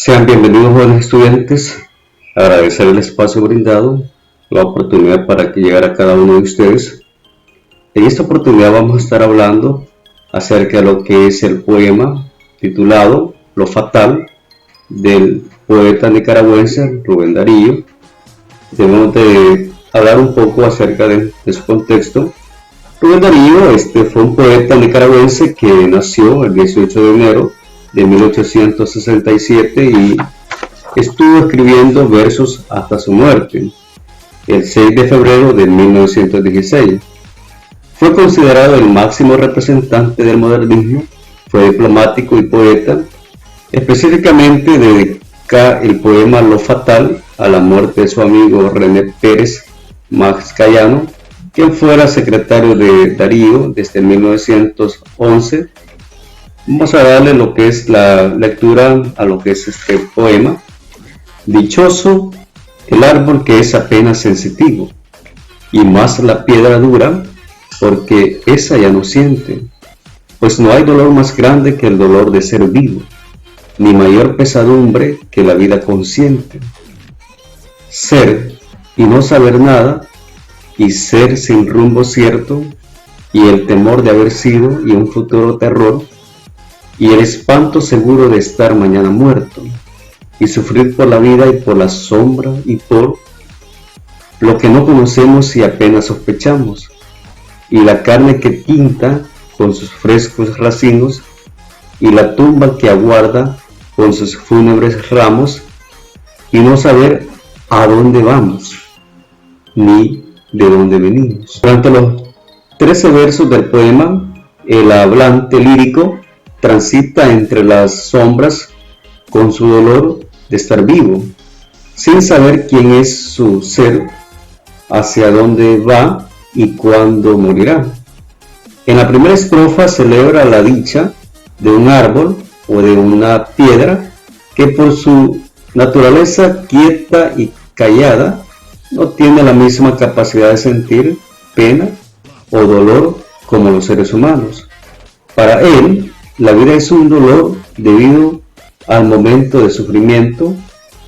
Sean bienvenidos, jóvenes estudiantes. Agradecer el espacio brindado, la oportunidad para que llegara a cada uno de ustedes. En esta oportunidad vamos a estar hablando acerca de lo que es el poema titulado Lo Fatal, del poeta nicaragüense Rubén Darío. Debemos de hablar un poco acerca de su contexto. Rubén Darío fue un poeta nicaragüense que nació el 18 de enero de 1867 y estuvo escribiendo versos hasta su muerte, el 6 de febrero de 1916. Fue considerado el máximo representante del modernismo, fue diplomático y poeta. Específicamente dedica el poema Lo Fatal a la muerte de su amigo René Pérez Mascayano, quien fuera secretario de Darío desde 1911. Vamos a darle lo que es la lectura a lo que es este poema. Dichoso el árbol que es apenas sensitivo, y más la piedra dura, porque esa ya no siente, pues no hay dolor más grande que el dolor de ser vivo, ni mayor pesadumbre que la vida consciente. Ser y no saber nada, y ser sin rumbo cierto, y el temor de haber sido y un futuro terror, y el espanto seguro de estar mañana muerto, y sufrir por la vida y por la sombra y por lo que no conocemos y apenas sospechamos, y la carne que pinta con sus frescos racimos, y la tumba que aguarda con sus fúnebres ramos, y no saber a dónde vamos, ni de dónde venimos. Durante los 13 versos del poema, el hablante lírico transita entre las sombras con su dolor de estar vivo, sin saber quién es su ser, hacia dónde va y cuándo morirá. En la primera estrofa celebra la dicha de un árbol o de una piedra que por su naturaleza quieta y callada no tiene la misma capacidad de sentir pena o dolor como los seres humanos. Para él, la vida es un dolor debido al momento de sufrimiento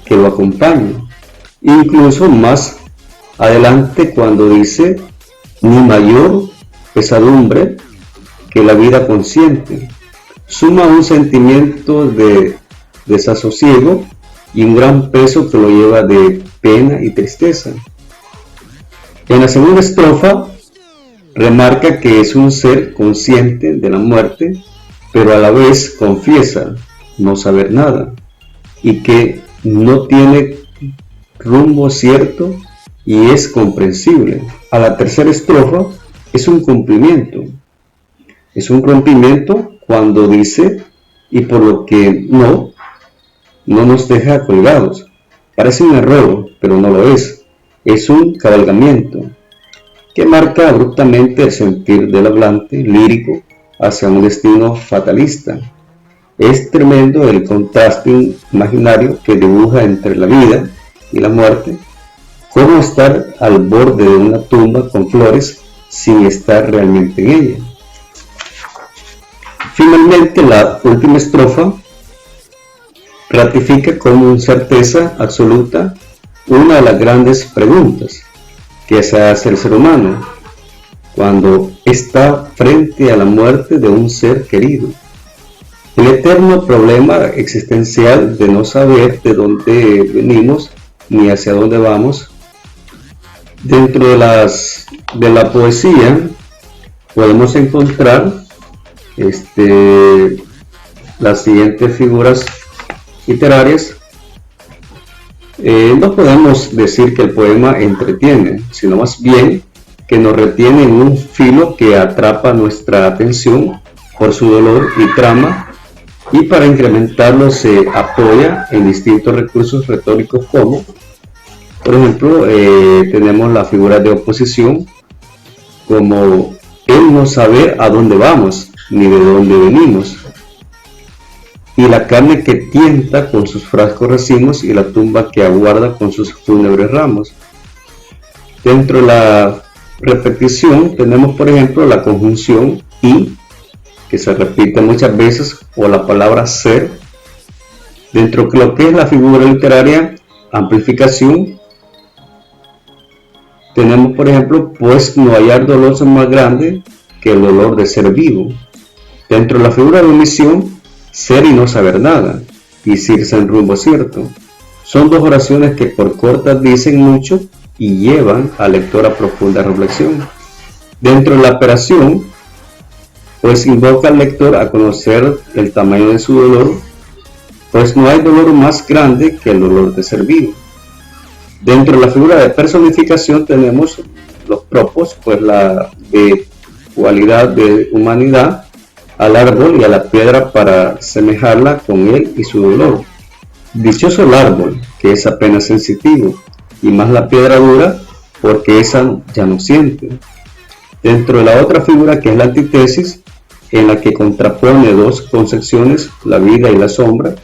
que lo acompaña. Incluso más adelante cuando dice, ni mayor pesadumbre que la vida consciente, suma un sentimiento de desasosiego y un gran peso que lo lleva de pena y tristeza. En la segunda estrofa remarca que es un ser consciente de la muerte, pero a la vez confiesa no saber nada y que no tiene rumbo cierto y es comprensible. A la tercera estrofa es un cumplimiento, es un rompimiento cuando dice y por lo que no nos deja colgados. Parece un error, pero no lo es un cabalgamiento que marca abruptamente el sentir del hablante lírico hacia un destino fatalista. Es tremendo el contraste imaginario que dibuja entre la vida y la muerte, como estar al borde de una tumba con flores sin estar realmente en ella. Finalmente, la última estrofa ratifica con certeza absoluta una de las grandes preguntas que se hace el ser humano cuando está frente a la muerte de un ser querido. El eterno problema existencial de no saber de dónde venimos ni hacia dónde vamos. Dentro de la poesía podemos encontrar las siguientes figuras literarias. No podemos decir que el poema entretiene, sino más bien que nos retiene en un filo que atrapa nuestra atención por su dolor y trama, y para incrementarlo se apoya en distintos recursos retóricos como, por ejemplo, tenemos la figura de oposición, como el no saber a dónde vamos ni de dónde venimos, y la carne que tienta con sus frascos racimos y la tumba que aguarda con sus fúnebres ramos. Dentro de la repetición tenemos, por ejemplo, la conjunción y, que se repite muchas veces, o la palabra ser, Dentro de lo que es la figura literaria, amplificación, tenemos por ejemplo, pues no hallar dolor más grande que el dolor de ser vivo. Dentro de la figura de omisión, ser y no saber nada, y irse en rumbo cierto. Son dos oraciones que por cortas dicen mucho y llevan al lector a profunda reflexión. Dentro de la operación, pues invoca al lector a conocer el tamaño de su dolor, pues no hay dolor más grande que el dolor de ser vivo. Dentro de la figura de personificación tenemos los propos, pues la de cualidad de humanidad al árbol y a la piedra para semejarla con él y su dolor. Dichoso el árbol, que es apenas sensitivo, y más la piedra dura, porque esa ya no siente. Dentro de la otra figura, que es la antítesis, en la que contrapone dos concepciones, la vida y la sombra,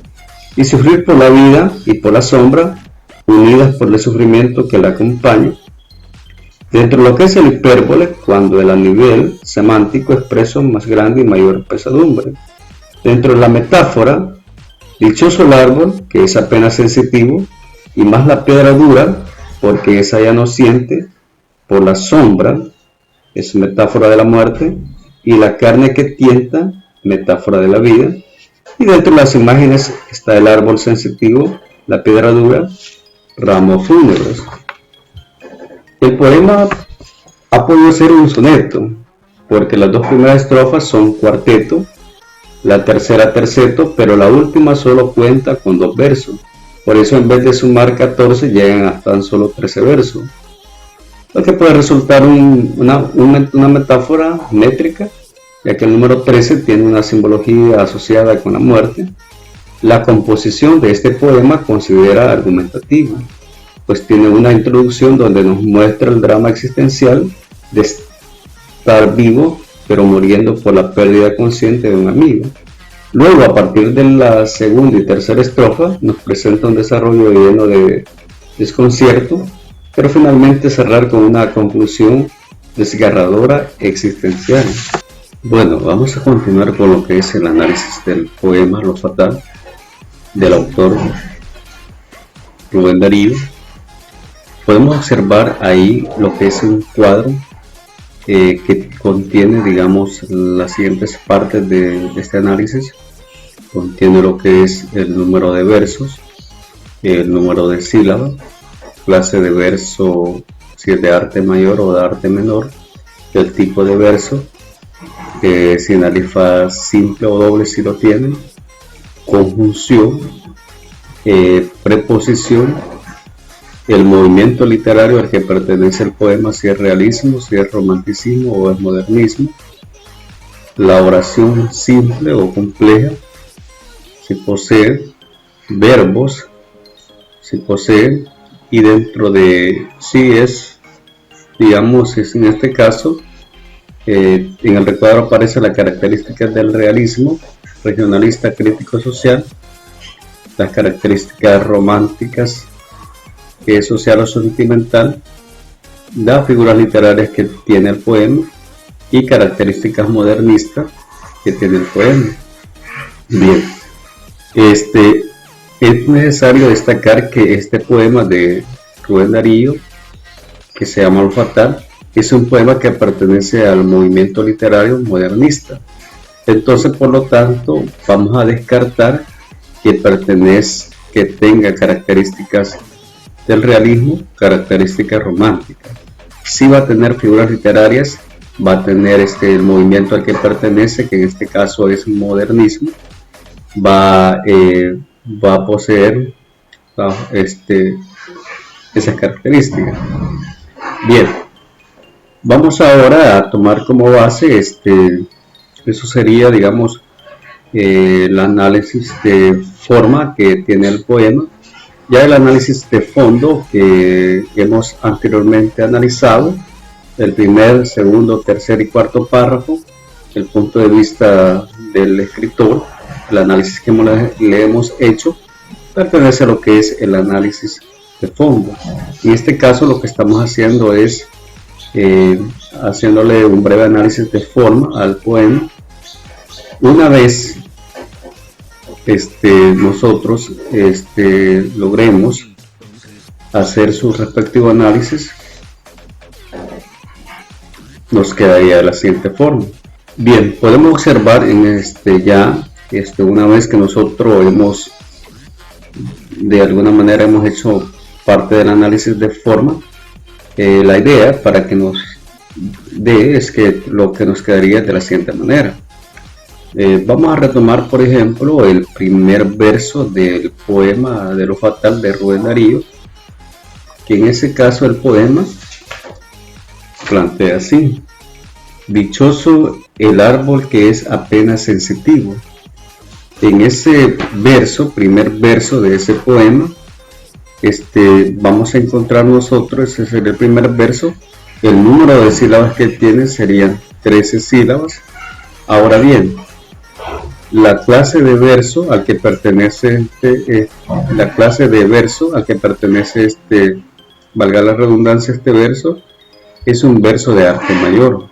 y sufrir por la vida y por la sombra, unidas por el sufrimiento que la acompaña. Dentro de lo que es el hipérbole, cuando el nivel semántico expresa más grande y mayor pesadumbre. Dentro de la metáfora, dichoso el árbol, que es apenas sensitivo, y más la piedra dura, porque esa ya no siente, por la sombra, es metáfora de la muerte, y la carne que tienta, metáfora de la vida. Y dentro de las imágenes está el árbol sensitivo, la piedra dura, ramos fúnebres. El poema ha podido ser un soneto, porque las dos primeras estrofas son cuarteto, la tercera terceto, pero la última solo cuenta con 2 versos. Por eso en vez de sumar 14 llegan a tan solo 13 versos. Lo que puede resultar una metáfora métrica, ya que el número 13 tiene una simbología asociada con la muerte. La composición de este poema considera argumentativo, pues tiene una introducción donde nos muestra el drama existencial de estar vivo pero muriendo por la pérdida consciente de un amigo. Luego, a partir de la segunda y tercera estrofa, nos presenta un desarrollo lleno de desconcierto, pero finalmente cerrar con una conclusión desgarradora existencial. Bueno, vamos a continuar con lo que es el análisis del poema Lo Fatal, del autor Rubén Darío. Podemos observar ahí lo que es un cuadro que contiene, digamos, las siguientes partes de este análisis. Contiene lo que es el número de versos, el número de sílabas, clase de verso, si es de arte mayor o de arte menor, el tipo de verso, si en alifa simple o doble si lo tiene, conjunción, preposición, el movimiento literario al que pertenece el poema, si es realismo, si es romanticismo o es modernismo, la oración simple o compleja, si posee verbos, si posee, y dentro de si es, digamos, es en este caso, en el recuadro aparece la característica del realismo, regionalista, crítico, social, las características románticas, que es social o sentimental, las figuras literarias que tiene el poema y características modernistas que tiene el poema. Bien, es necesario destacar que este poema de Rubén Darío, que se llama Lo Fatal, es un poema que pertenece al movimiento literario modernista. Entonces, por lo tanto, vamos a descartar que tenga características del realismo, características románticas. Sí va a tener figuras literarias, va a tener el movimiento al que pertenece, que en este caso es modernismo, va a poseer esas características. Bien, vamos ahora a tomar como base eso sería, digamos, el análisis de forma que tiene el poema. Ya el análisis de fondo que hemos anteriormente analizado, el primer, segundo, tercer y cuarto párrafo, el punto de vista del escritor, el análisis que le hemos hecho, pertenece a lo que es el análisis de fondo. En este caso lo que estamos haciendo es haciéndole un breve análisis de forma al poema. Una vez nosotros logremos hacer su respectivo análisis, nos quedaría de la siguiente forma. Bien, podemos observar en una vez que nosotros de alguna manera hemos hecho parte del análisis de forma, la idea para que nos dé es que lo que nos quedaría es de la siguiente manera. Vamos a retomar, por ejemplo, el primer verso del poema de Lo Fatal de Rubén Darío, que en ese caso el poema plantea así: dichoso el árbol que es apenas sensitivo. En ese verso, primer verso de ese poema, vamos a encontrar nosotros, ese es el primer verso, el número de sílabas que tiene serían 13 sílabas. Ahora bien, la clase de verso al que pertenece valga la redundancia, este verso es un verso de arte mayor.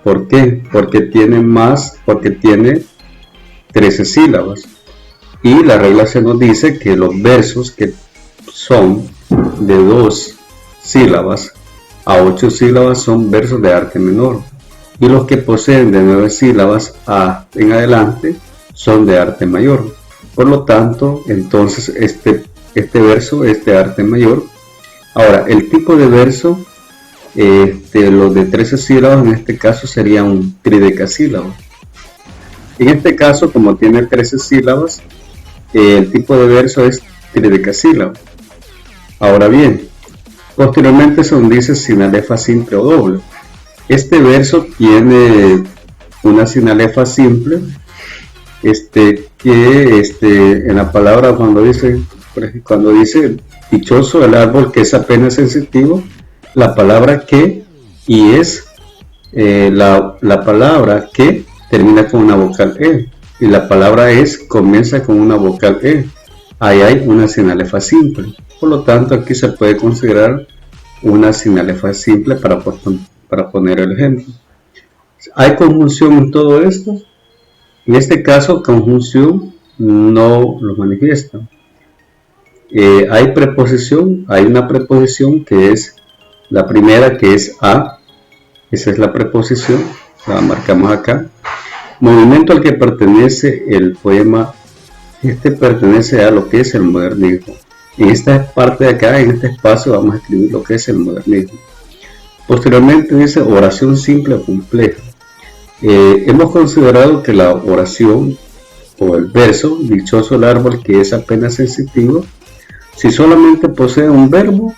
¿Por qué? Porque tiene 13 sílabas, y la regla se nos dice que los versos que son de 2 sílabas a 8 sílabas son versos de arte menor, y los que poseen de 9 sílabas en adelante son de arte mayor. Por lo tanto, entonces este verso es de arte mayor. Ahora, el tipo de verso, los de 13 sílabas en este caso sería un tridecasílabo. En este caso, como tiene 13 sílabas, el tipo de verso es tridecasílabo. Ahora bien, posteriormente se dice sinalefa simple o doble. Este verso tiene una sinalefa simple, en la palabra cuando dice dichoso el árbol que es apenas sensitivo, la palabra que y es la palabra que termina con una vocal E, y la palabra es comienza con una vocal E. Ahí hay una sinalefa simple, por lo tanto aquí se puede considerar una sinalefa simple para poner el ejemplo. ¿Hay conjunción en todo esto? En este caso, conjunción no lo manifiesta. Hay preposición, hay una preposición que es la primera, que es a. Esa es la preposición, la marcamos acá. Movimiento al que pertenece el poema, pertenece a lo que es el modernismo. En esta parte de acá, en este espacio, vamos a escribir lo que es el modernismo. Posteriormente dice oración simple o compleja. Hemos considerado que la oración o el verso, dichoso el árbol que es apenas sensitivo, si solamente posee un verbo,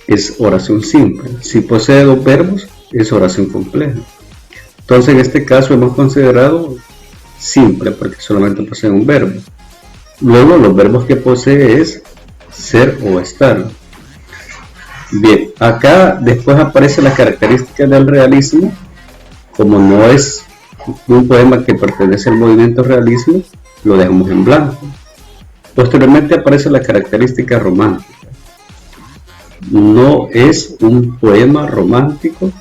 es oración simple. Si posee 2 verbos, es oración compleja. Entonces, en este caso hemos considerado simple porque solamente posee un verbo. Luego, los verbos que posee es ser o estar. Bien, acá después aparece la característica del realismo. Como no es un poema que pertenece al movimiento realismo, lo dejamos en blanco. Posteriormente aparece la característica romántica. No es un poema romántico,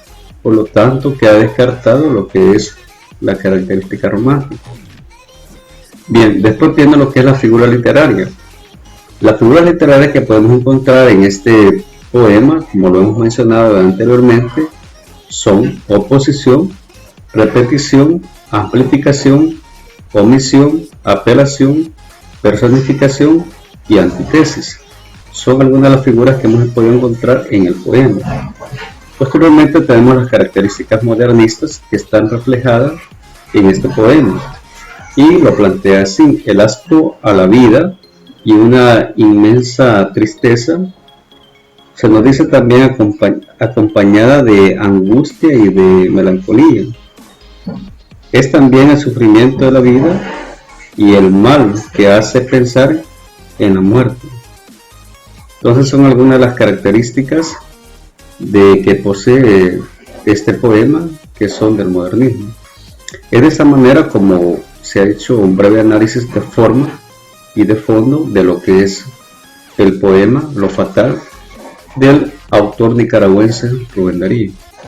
por lo tanto queda descartado lo que es la característica romántica. Bien, después viene lo que es la figura literaria. Las figuras literarias que podemos encontrar en este poema, como lo hemos mencionado anteriormente, son oposición, repetición, amplificación, omisión, apelación, personificación y antítesis. Son algunas de las figuras que hemos podido encontrar en el poema. Posteriormente tenemos las características modernistas que están reflejadas en este poema, y lo plantea así: el asco a la vida y una inmensa tristeza. Se nos dice también acompañada de angustia y de melancolía. Es también el sufrimiento de la vida y el mal que hace pensar en la muerte. Entonces son algunas de las características que posee este poema, que son del modernismo. Es de esta manera como se ha hecho un breve análisis de forma y de fondo de lo que es el poema Lo Fatal del autor nicaragüense Rubén Darío.